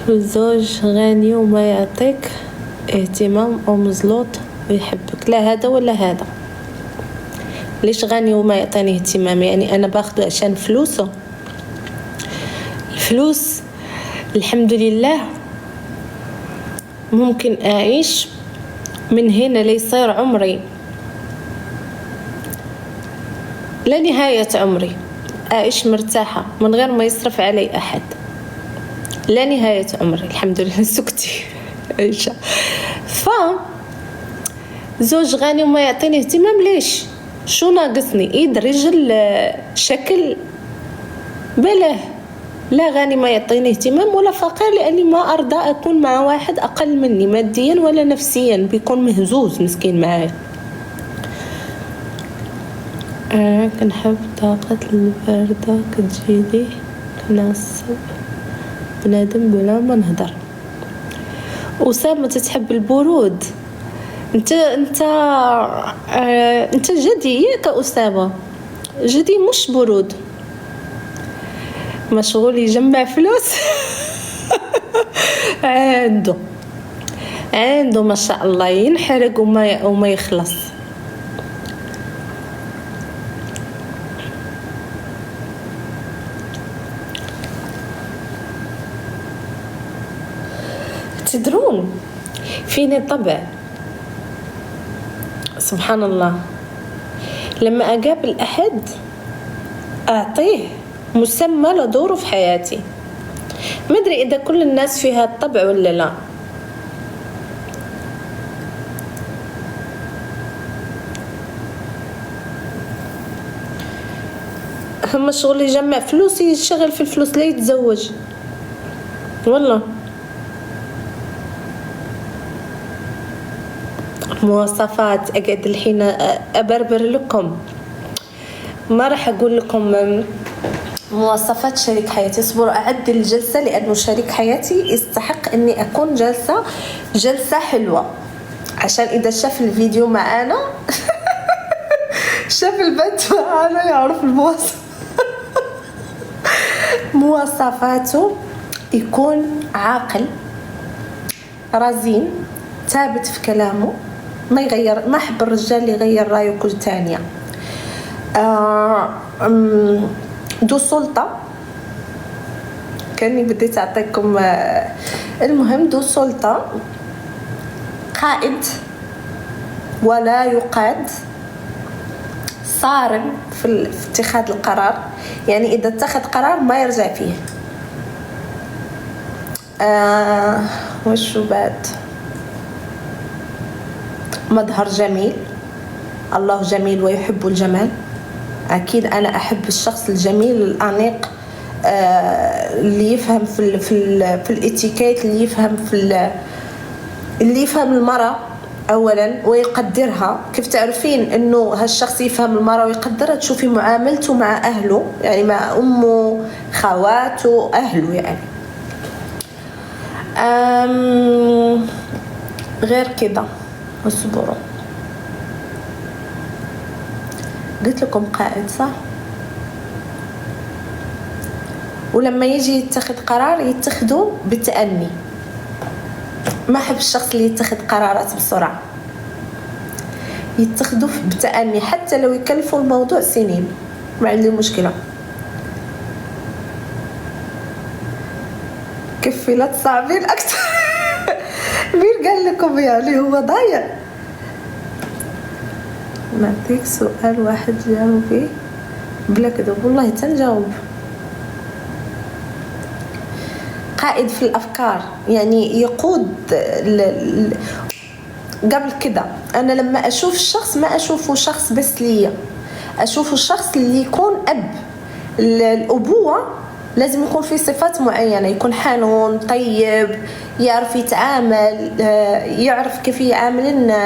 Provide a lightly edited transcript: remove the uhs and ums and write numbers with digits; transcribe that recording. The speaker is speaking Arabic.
زوج غني وما يعطيك اهتمام أو مزلوط ويحبك، لا هذا ولا هذا. ليش غني وما يعطيني اهتمام؟ يعني أنا باخده عشان فلوسه؟ الفلوس الحمد لله ممكن أعيش من هنا ليصير عمري لنهاية عمري، أعيش مرتاحة من غير ما يصرف علي أحد لا نهاية عمري الحمد لله. سكتي عيشة. زوج غني وما يعطيني اهتمام، ليش؟ شو ناقصني؟ ايد رجل شكل؟ بلاه. لا غني ما يعطيني اهتمام ولا فقير، لاني ما ارضى اكون مع واحد اقل مني ماديا ولا نفسيا، بيكون مهزوز مسكين معايا. كنحب طاقة الباردة كتجيلي كنعصب بنادم بلا ما نهضر. أسامة تتحب البرود؟ انت جدي كأسامة، جدي مش برود، مشغول يجمع فلوس. عنده ما شاء الله ينحرق وما يخلص. تدرون فيني طبع سبحان الله، لما أقابل أحد أعطيه مسمى لدوره في حياتي. ما أدري إذا كل الناس فيها الطبع ولا لا. هم شغل يجمع فلوس، يشغل في الفلوس لا يتزوج والله. مواصفات أقعد الحين أبربر لكم، ما راح أقول لكم مواصفات شريك حياتي. اصبروا أعدل الجلسة، لأنه شريك حياتي يستحق أني أكون جلسة حلوة، عشان إذا شاف الفيديو معانا شاف البنت معانا يعرف مواصفاته. يكون عاقل رزين ثابت في كلامه، ما يغير. ما أحب الرجال اللي يغير رأيه كل ثانية. ذو سلطة، كاني بديت أعطيكم المهم. ذو سلطة، قائد ولا يقاد، صارم في اتخاذ القرار، يعني إذا اتخذ قرار ما يرجع فيه. وشو بعد؟ مظهر جميل، الله جميل ويحب الجمال. أكيد أنا أحب الشخص الجميل الأنيق، اللي يفهم في الاتيكيت، اللي يفهم المرأة أولا ويقدرها. كيف تعرفين إنه هالشخص يفهم المرأة ويقدرها؟ تشوفي معاملته مع أهله، يعني مع أمه، خواته، أهله يعني. غير كده اصبروا. قلت لكم قائد صح؟ ولما يجي يتخذ قرار يتخذه بتأني. ما أحب الشخص اللي يتخذ قرارات بسرعة، يتخذه بتأني حتى لو يكلفوا الموضوع سنين، ما عندي مشكلة. كفلت صعبين أكتر. مين قال لكم يعني هو ضايع؟ نعطيك سؤال واحد جاوبي بلا كذب، والله تنجاوب. قائد في الأفكار، يعني يقود. قبل كده أنا لما أشوف الشخص ما أشوفه شخص بس ليا، أشوفه الشخص اللي يكون أب. الأبوة لازم يكون فيه صفات معينة، يكون حنون طيب، يعرف يتعامل، يعرف كيف يعامل الناس،